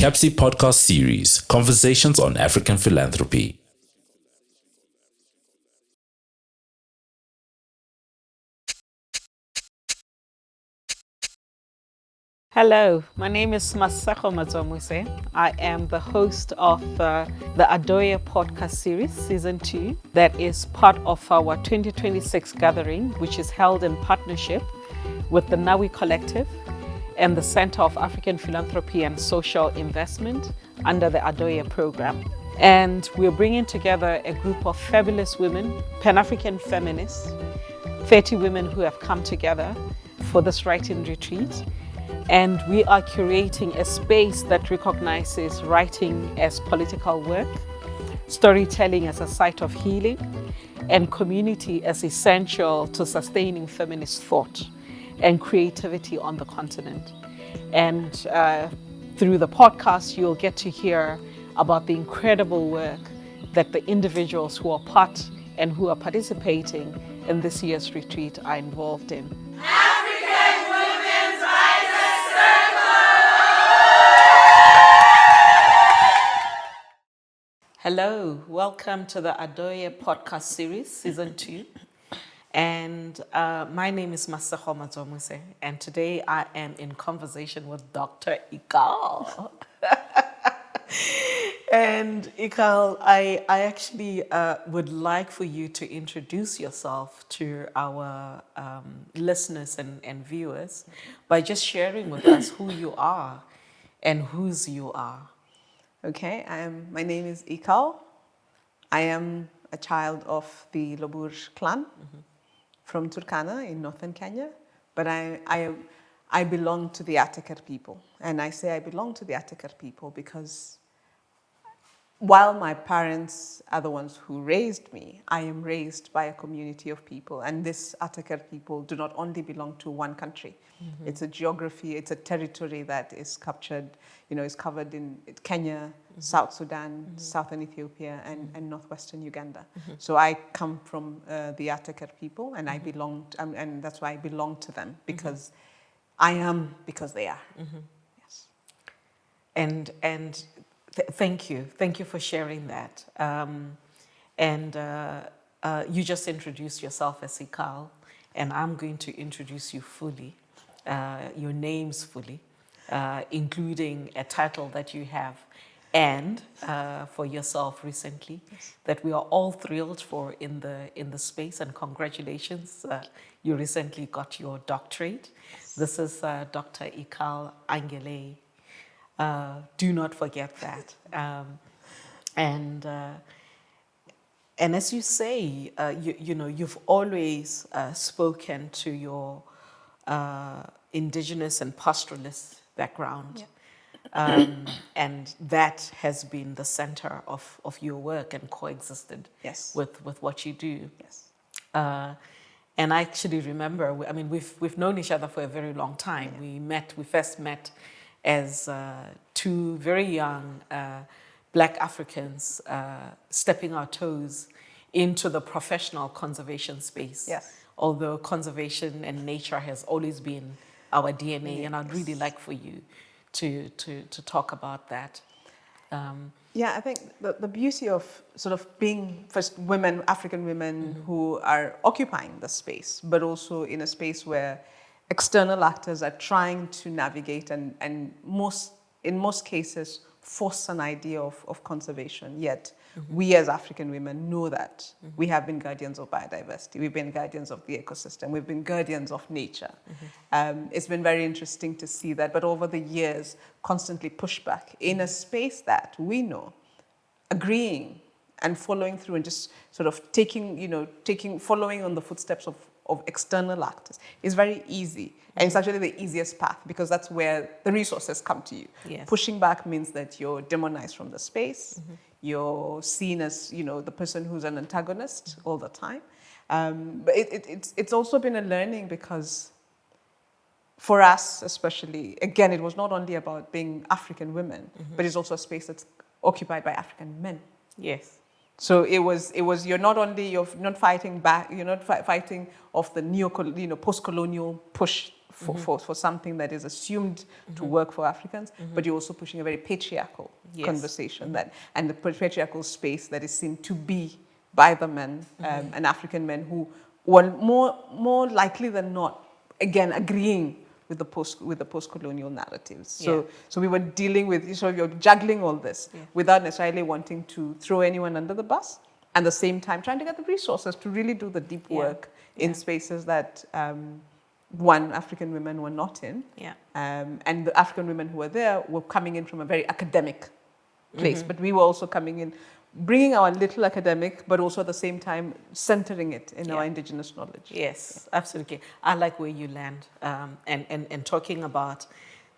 CAPSI podcast series, Conversations on African Philanthropy. Hello, my name is Masego Madzwamuse. I am the host of the Adoye podcast series, season 2, that is part of our 2026 gathering, which is held in partnership with the Nawi Collective and the Center of African Philanthropy and Social Investment under the Adoye program. And we're bringing together a group of fabulous women, Pan-African feminists, 30 women who have come together for this writing retreat. And we are curating a space that recognizes writing as political work, storytelling as a site of healing, and community as essential to sustaining feminist thought and creativity on the continent. And through the podcast, you'll get to hear about the incredible work that the individuals who are part and who are participating in this year's retreat are involved in. Hello, welcome to the Adoye podcast series, season 2. And my name is Masego Madzwamuse, and today I am in conversation with Dr. Ikal. And Ikal, I actually would like for you to introduce yourself to our listeners and viewers by just sharing with us who you are and whose you are. Okay, my name is Ikal. I am a child of the Lobur clan from Turkana in northern Kenya, but I belong to the Atakar people. And I say I belong to the Atakar people because while my parents are the ones who raised me, I am raised by a community of people. And this Atakar people do not only belong to one country. Mm-hmm. It's a geography, it's a territory that is captured, is covered in Kenya, South Sudan, southern Ethiopia, and northwestern Uganda. So I come from the Atakar people, and I belong, and that's why I belong to them, because I am because they are. Yes. And thank you for sharing that. You just introduced yourself as Ikal, and I'm going to introduce you fully, your names fully, including a title that you have, and for yourself recently, that we are all thrilled for in the space, and congratulations, you recently got your doctorate. This is Dr. Ikal Angelei. Do not forget that. And as you say, you've always spoken to your indigenous and pastoralist background. Yeah. And that has been the center of your work and coexisted with what you do. Yes. And I actually remember, we've known each other for a very long time. Yeah. We first met as two very young Black Africans stepping our toes into the professional conservation space. Yes. Although conservation and nature has always been our DNA, and I'd really like for you to talk about that. I think the beauty of sort of being first women, African women who are occupying the space, but also in a space where external actors are trying to navigate and in most cases force an idea of conservation. Yet we as African women know that we have been guardians of biodiversity, we've been guardians of the ecosystem, we've been guardians of nature. It's been very interesting to see that, but over the years, constantly pushback in a space that we know, agreeing and following through and just sort of following on the footsteps of external actors is very easy. And it's actually the easiest path because that's where the resources come to you. Yes. Pushing back means that you're demonized from the space. You're seen as, the person who's an antagonist all the time. But it's also been a learning because for us, especially, again, it was not only about being African women, but it's also a space that's occupied by African men. Yes. So it was you're not fighting back, you're not fighting off the post-colonial push for something that is assumed to work for Africans, but you're also pushing a very patriarchal conversation and the patriarchal space that is seen to be by the men and African men who were more likely than not, again, agreeing with the post-colonial narratives. So we were dealing with, so you're juggling all this without necessarily wanting to throw anyone under the bus, and at the same time trying to get the resources to really do the deep work in spaces that African women were not in. And the African women who were there were coming in from a very academic place, but we were also coming in, bringing our little academic, but also at the same time centering it in our indigenous knowledge. Yes, absolutely. I like where you land, and talking about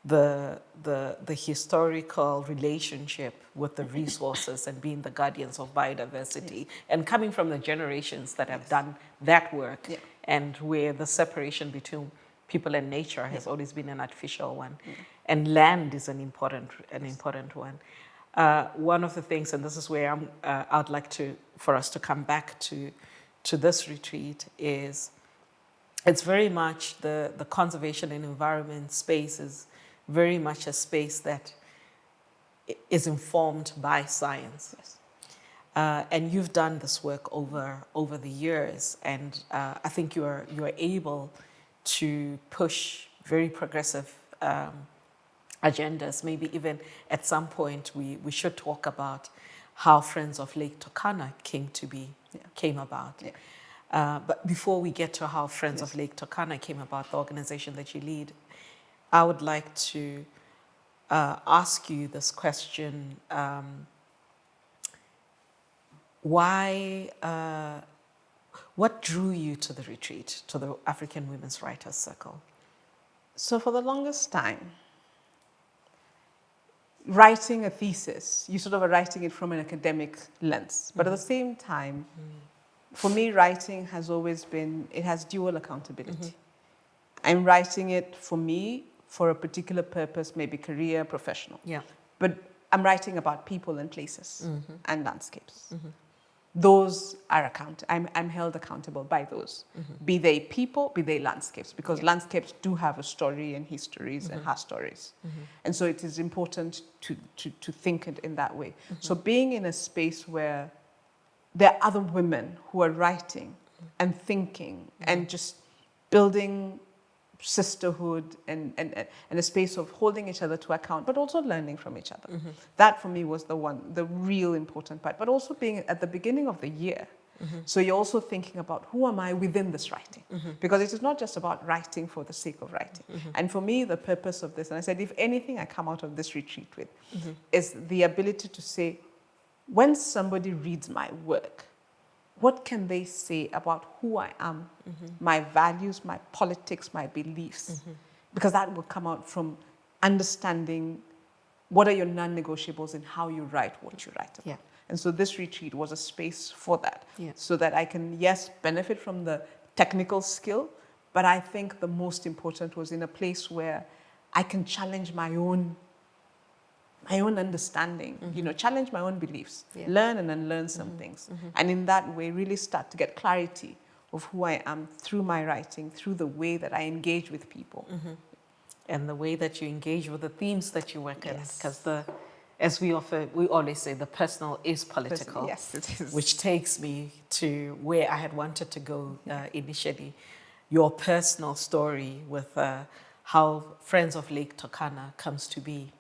the historical relationship with the resources and being the guardians of biodiversity, and coming from the generations that have done that work, and where the separation between people and nature has always been an artificial one, and land is an important one. One of the things, and this is where I'd like for us to come back to this retreat, is it's very much the conservation and environment space is very much a space that is informed by science. And you've done this work over the years, and I think you are able to push very progressive agendas. Maybe even at some point we should talk about how Friends of Lake Turkana came about. But before we get to how Friends of Lake Turkana came about, the organization that you lead, I would like to ask you this question. What drew you to the retreat, to the African Women's Writers Circle? So for the longest time, writing a thesis, you sort of are writing it from an academic lens. But at the same time, for me, writing has always been, it has dual accountability. I'm writing it for me, for a particular purpose, maybe career, professional. But I'm writing about people and places and landscapes. Those are I'm held accountable by those. Be they people, be they landscapes, because landscapes do have a story and histories and have stories. And so it is important to think it in that way. So being in a space where there are other women who are writing and thinking and just building sisterhood and a space of holding each other to account, but also learning from each other. That for me was the real important part, but also being at the beginning of the year. So you're also thinking about who am I within this writing? Because it is not just about writing for the sake of writing. And for me, the purpose of this, and I said, if anything I come out of this retreat with, is the ability to say, when somebody reads my work, what can they say about who I am, my values, my politics, my beliefs? Because that will come out from understanding what are your non-negotiables and how you write what you write about. And so this retreat was a space for that, so that I can, yes, benefit from the technical skill, but I think the most important was in a place where I can challenge my own understanding, challenge my own beliefs, learn and unlearn some things. And in that way, really start to get clarity of who I am through my writing, through the way that I engage with people. And the way that you engage with the themes that you work in. Because as we always say, the personal is political. Yes, it is. Which takes me to where I had wanted to go initially. Your personal story with how Friends of Lake Turkana comes to be.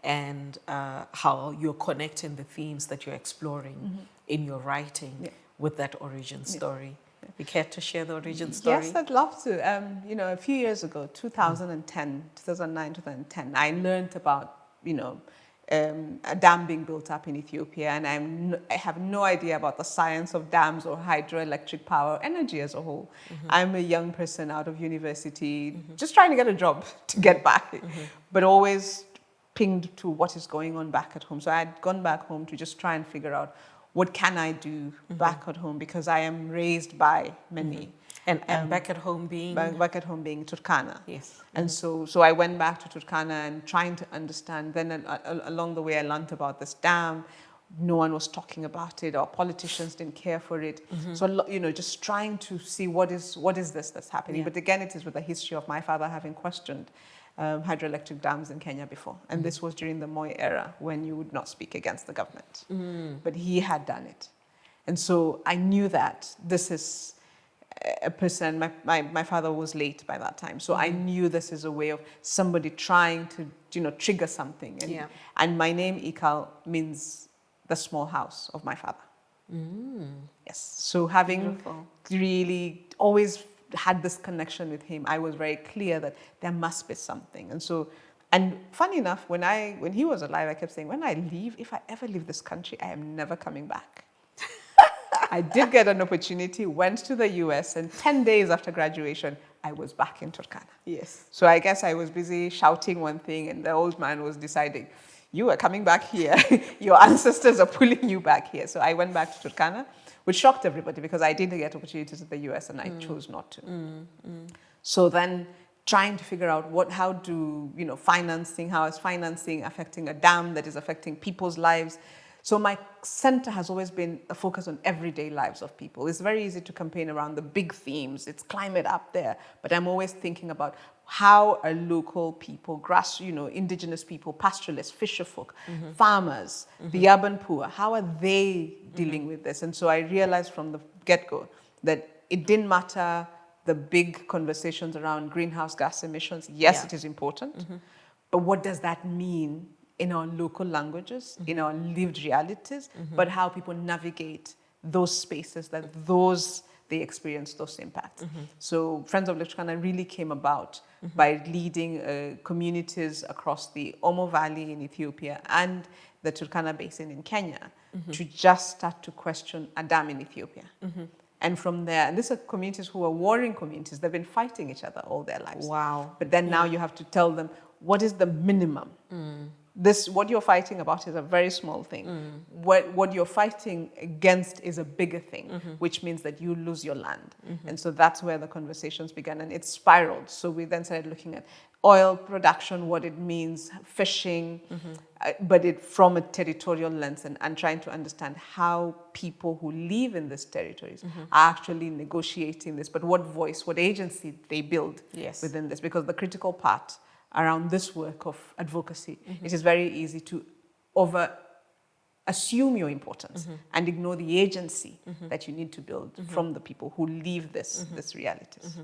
And how you're connecting the themes that you're exploring in your writing with that origin story. You care to share the origin story? Yes, I'd love to. A few years ago, 2009, 2010, I learned about, a dam being built up in Ethiopia, and I have no idea about the science of dams or hydroelectric power, energy as a whole. I'm a young person out of university, just trying to get a job to get back, but always pinged to what is going on back at home. So I had gone back home to just try and figure out what can I do back at home, because I am raised by many. And back at home being? Back at home being Turkana. Yes. And so I went back to Turkana and trying to understand. Then along the way I learned about this dam. no one was talking about it, or politicians didn't care for it. So, just trying to see what is this that's happening. Yeah. But again, it is with the history of my father having questioned hydroelectric dams in Kenya before. And this was during the Moi era, when you would not speak against the government. But he had done it. And so I knew that this is a person, my father was late by that time. So I knew this is a way of somebody trying to, trigger something. And my name, Ikal, means the small house of my father. Yes. So having really always had this connection with him, I was very clear that there must be something. And so, and funny enough, when he was alive, I kept saying, when I leave, if I ever leave this country, I am never coming back. I did get an opportunity, went to the US, and 10 days after graduation, I was back in Turkana. Yes. So I guess I was busy shouting one thing, and the old man was deciding, you are coming back here. Your ancestors are pulling you back here. So I went back to Turkana, which shocked everybody because I didn't get opportunities in the US and I chose not to. So then trying to figure out how is financing affecting a dam that is affecting people's lives. So my center has always been a focus on everyday lives of people. It's very easy to campaign around the big themes. It's climate up there. But I'm always thinking about how are local people, indigenous people, pastoralists, fisherfolk, farmers, the urban poor, how are they dealing with this? And so I realized from the get-go that it didn't matter the big conversations around greenhouse gas emissions. Yes, it is important. But what does that mean in our local languages, in our lived realities, but how people navigate those spaces they experience those impacts. So Friends of Lake Turkana really came about by leading communities across the Omo Valley in Ethiopia and the Turkana Basin in Kenya to just start to question a dam in Ethiopia. And from there, and these are communities who are warring communities, they've been fighting each other all their lives. Wow. But then now you have to tell them, what is the minimum? What you're fighting about is a very small thing. What you're fighting against is a bigger thing, which means that you lose your land. And so that's where the conversations began, and it spiraled. So we then started looking at oil production, what it means, fishing, but from a territorial lens, and trying to understand how people who live in these territories are actually negotiating this, but what voice, what agency they build within this. Because the critical part around this work of advocacy, it is very easy to assume your importance and ignore the agency that you need to build from the people who live these realities.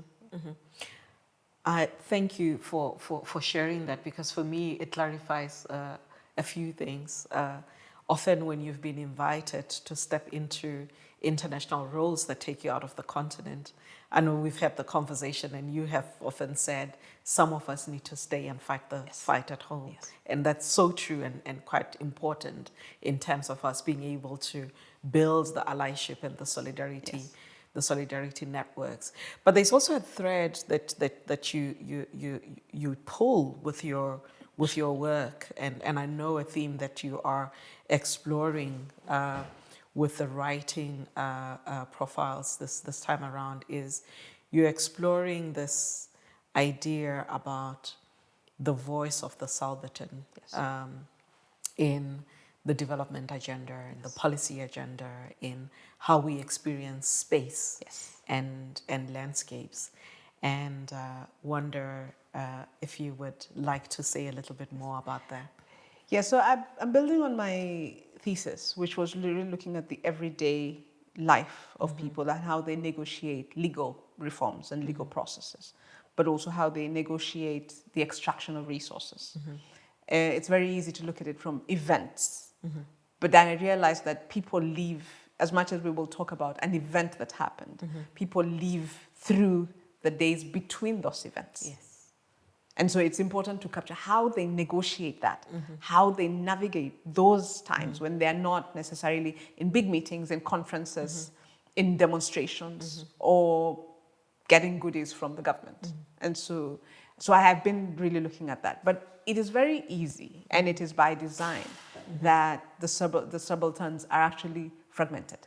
I thank you for sharing that, because for me it clarifies a few things. Often when you've been invited to step into international roles that take you out of the continent, I know we've had the conversation and you have often said some of us need to stay and fight the fight at home. And that's so true and quite important in terms of us being able to build the allyship and the solidarity the solidarity networks. But there's also a thread that you pull with your work, and I know a theme that you are exploring with the writing profiles this time around is you're exploring this idea about the voice of the subaltern in the development agenda, in the policy agenda, in how we experience space and landscapes, and wonder if you would like to say a little bit more about that. Yeah, so I'm building on my thesis, which was really looking at the everyday life of people and how they negotiate legal reforms and legal processes, but also how they negotiate the extraction of resources. It's very easy to look at it from events, but then I realized that people live, as much as we will talk about an event that happened, people live through the days between those events. And so it's important to capture how they negotiate that, how they navigate those times when they're not necessarily in big meetings, in conferences, in demonstrations, or getting goodies from the government. And so I have been really looking at that. But it is very easy, and it is by design, that the subalterns are actually fragmented.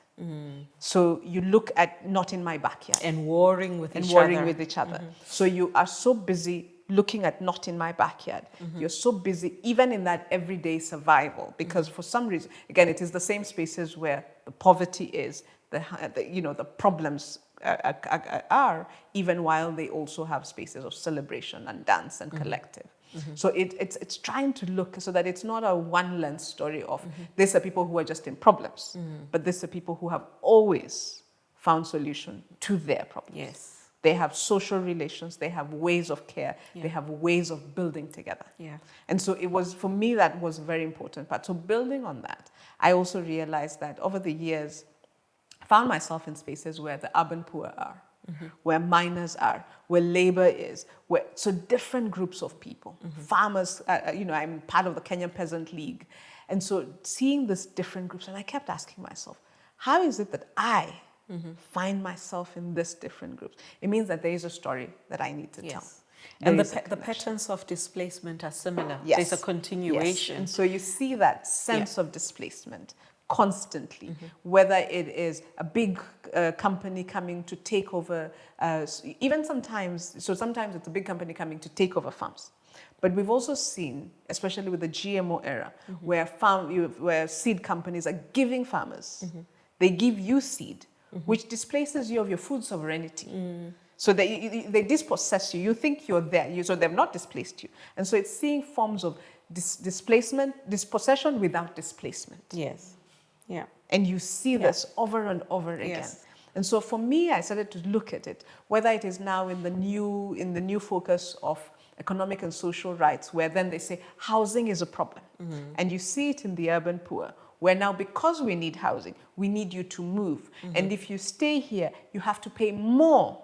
So you look at not in my backyard. And warring with each other. So you are so busy looking at not in my backyard. You're so busy, even in that everyday survival, because for some reason, again, it is the same spaces where the poverty is, the problems are, even while they also have spaces of celebration and dance and collective. So it's trying to look so that it's not a one lens story of these are people who are just in problems, but these are people who have always found solution to their problems. Yes. They have social relations, they have ways of care, they have ways of building together. Yeah. And so it was, for me, that was a very important part. So building on that, I also realized that over the years, I found myself in spaces where the urban poor are, where miners are, where labor is, so different groups of people, farmers, I'm part of the Kenyan Peasant League. And so seeing these different groups, and I kept asking myself, how is it that I find myself in this different groups? It means that there is a story that I need to tell. And the patterns of displacement are similar. Yes. There's a continuation. Yes. And so you see that sense of displacement constantly, whether it is a big company coming to take over, even sometimes it's a big company coming to take over farms. But we've also seen, especially with the GMO era, where seed companies are giving farmers, they give you seed, which displaces you of your food sovereignty. So they dispossess you. You think you're there, so they've not displaced you. And so it's seeing forms of displacement, dispossession without displacement. Yes. Yeah. And you see this over and over again. Yes. And so for me, I started to look at it, whether it is now in the new focus of economic and social rights, where then they say housing is a problem. And you see it in the urban poor, where now because we need housing, we need you to move. And if you stay here, you have to pay more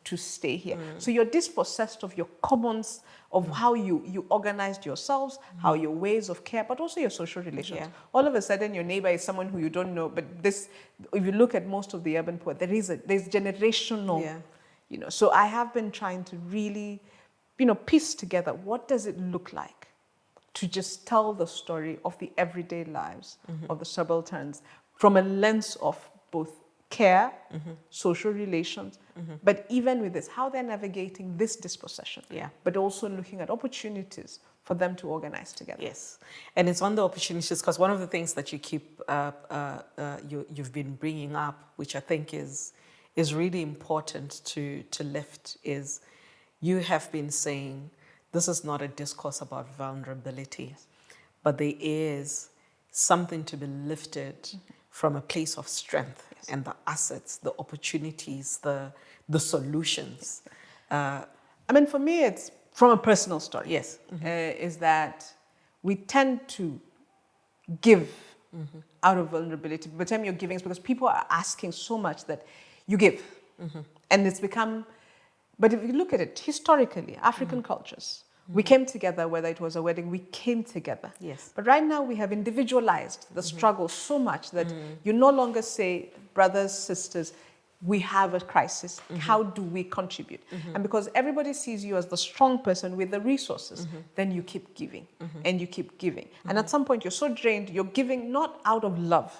to stay here. So you're dispossessed of your commons, of how you organized yourselves, how your ways of care, but also your social relations. Yeah. All of a sudden, your neighbor is someone who you don't know. But this, if you look at most of the urban poor, there's generational, So I have been trying to really, piece together what does it look like to just tell the story of the everyday lives of the subalterns from a lens of both care, social relations, but even with this, how they're navigating this dispossession, but also looking at opportunities for them to organize together. Yes, and it's on the opportunities, because one of the things that you keep, you've been bringing up, which I think is really important to lift, is you have been saying, this is not a discourse about vulnerability, but there is something to be lifted from a place of strength and the assets, the opportunities, the solutions. For me, it's from a personal story. Yes. Is that we tend to give out of vulnerability. By the time you're giving, it's because people are asking so much that you give. And it's become, but if you look at it historically, African cultures, we came together, whether it was a wedding, we came together. Yes. But right now we have individualized the struggle so much that you no longer say, brothers, sisters, we have a crisis. How do we contribute? And because everybody sees you as the strong person with the resources, then you keep giving and you keep giving. And at some point you're so drained, you're giving not out of love.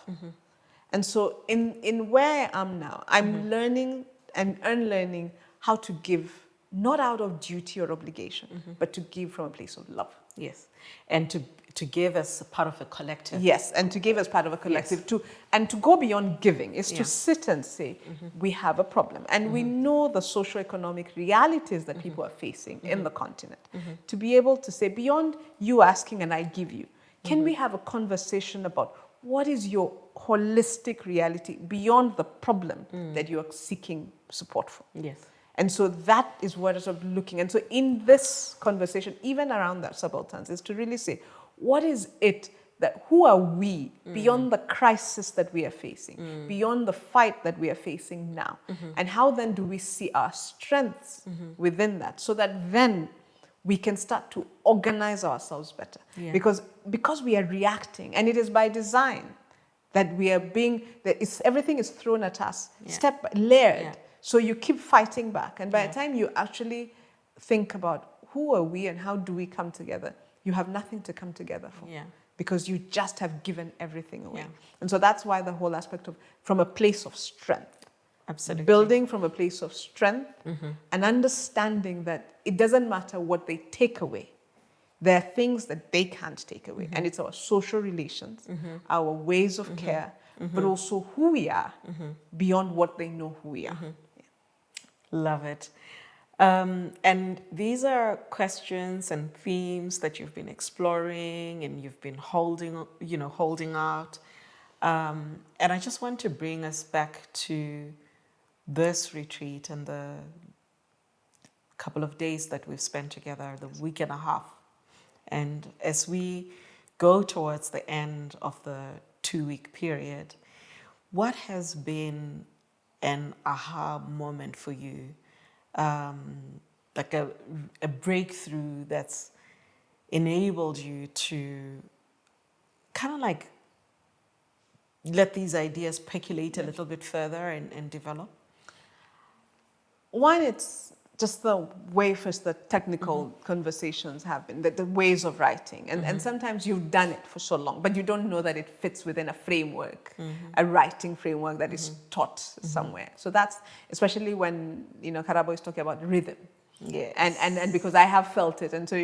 And so in where I am now, I'm learning and unlearning how to give not out of duty or obligation, but to give from a place of love. Yes, and to give as part of a collective. Yes, and to give as part of a collective, and to go beyond giving is to sit and say, we have a problem. And we know the socio-economic realities that people are facing in the continent. To be able to say, beyond you asking and I give you, can we have a conversation about what is your holistic reality beyond the problem that you are seeking support for? Yes. And so that is what I'm sort of looking. And so in this conversation, even around that subalterns, is to really say, what is it that, who are we beyond the crisis that we are facing, beyond the fight that we are facing now? And how then do we see our strengths within that, so that then we can start to organize ourselves better? Yeah. Because we are reacting, and it is by design that we are being, everything is thrown at us, layered. Yeah. So you keep fighting back. And by the time you actually think about who are we and how do we come together, you have nothing to come together for. Yeah. Because you just have given everything away. Yeah. And so that's why the whole aspect of from a place of strength Absolutely. Building from a place of strength and understanding that it doesn't matter what they take away. There are things that they can't take away. And it's our social relations, our ways of care, but also who we are beyond what they know who we are. Yeah. Love it. And these are questions and themes that you've been exploring and you've been holding out. And I just want to bring us back to this retreat and the couple of days that we've spent together, the week and a half. And as we go towards the end of the 2-week period, what has been an aha moment for you? Like a breakthrough that's enabled you to kind of like let these ideas percolate a little bit further and develop? One, it's just the way first the technical conversations have been, the ways of writing. And sometimes you've done it for so long, but you don't know that it fits within a framework, a writing framework that is taught somewhere. So that's, especially when, Karabo is talking about rhythm. Yes. And because I have felt it. And so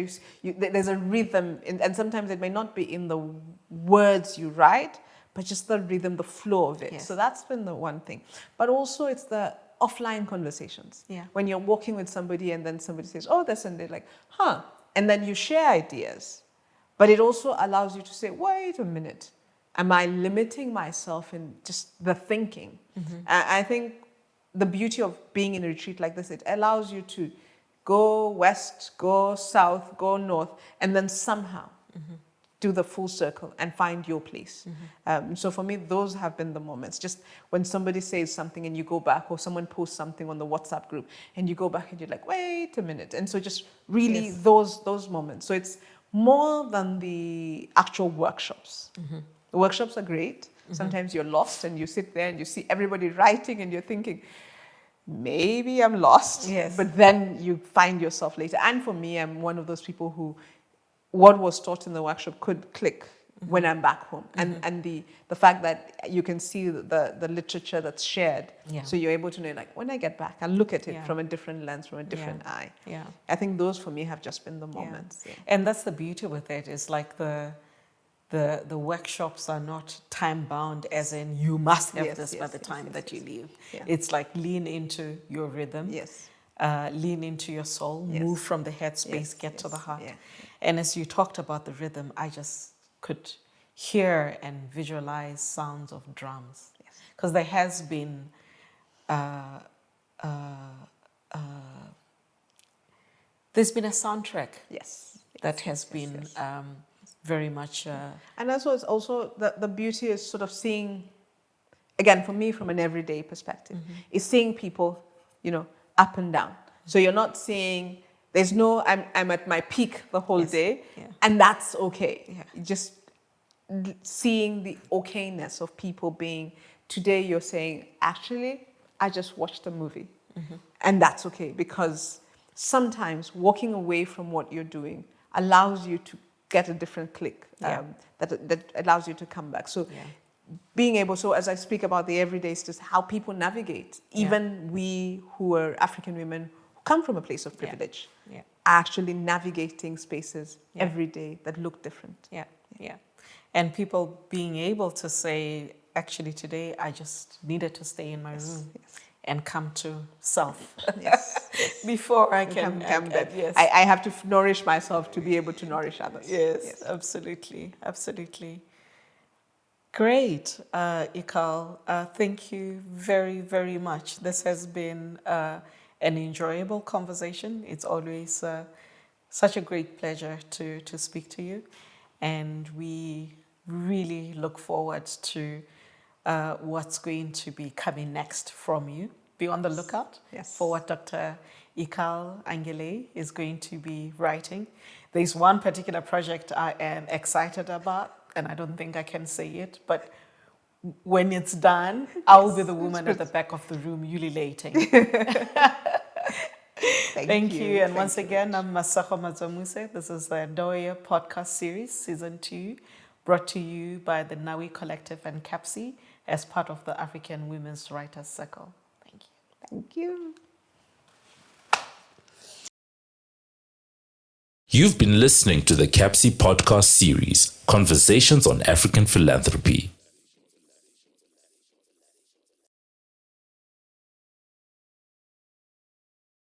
there's a rhythm, and sometimes it may not be in the words you write, but just the rhythm, the flow of it. Yes. So that's been the one thing. But also it's the offline conversations. Yeah. When you're walking with somebody and then somebody says, oh, this and they're like, huh. And then you share ideas. But it also allows you to say, wait a minute. Am I limiting myself in just the thinking? I think the beauty of being in a retreat like this, it allows you to go west, go south, go north, and then somehow do the full circle and find your place. So for me, those have been the moments. Just when somebody says something and you go back, or someone posts something on the WhatsApp group and you go back and you're like, wait a minute. And so just really those moments. So it's more than the actual workshops. The workshops are great. Sometimes you're lost and you sit there and you see everybody writing and you're thinking, maybe I'm lost. Yes. But then you find yourself later. And for me, I'm one of those people who what was taught in the workshop could click when I'm back home. And the fact that you can see the literature that's shared. Yeah. So you're able to know, like, when I get back, I'll look at it from a different lens, from a different eye. Yeah. I think those for me have just been the moments. Yeah. And that's the beauty with it, is like the workshops are not time bound, as in you must have this by the time that you leave. Yeah. It's like lean into your rhythm. Yes. Lean into your soul, move from the head space, get to the heart. Yeah. And as you talked about the rhythm, I just could hear and visualize sounds of drums. Because there has been there's been a soundtrack that has been very much and that's also the beauty is sort of seeing, again, for me, from an everyday perspective, is seeing people, up and down. So you're not seeing, there's no, I'm at my peak the whole day, and that's okay. Just seeing the okayness of people being, today you're saying, actually, I just watched a movie. And that's okay, because sometimes walking away from what you're doing allows you to get a different click, that allows you to come back. So being able, so as I speak about the everyday, it's just how people navigate, even we who are African women who come from a place of privilege, are actually navigating spaces every day that look different. And people being able to say, actually today I just needed to stay in my room and come to self before I can come back. I have to nourish myself to be able to nourish others. Yes. Absolutely. Great, Ikal. Thank you very, very much. This has been an enjoyable conversation. It's always such a great pleasure to speak to you. And we really look forward to what's going to be coming next from you. Be on the lookout for what Dr. Ikal Angelei is going to be writing. There's one particular project I am excited about, and I don't think I can say it, but when it's done, I'll be the woman at the back of the room ululating. Thank you. And once again, I'm Masego Madzwamuse. This is the Adɔyɛ podcast series, season 2, brought to you by the Nawi Collective and CAPSI as part of the African Women's Writers Circle. Thank you. Thank you. You've been listening to the CAPSI podcast series, Conversations on African Philanthropy.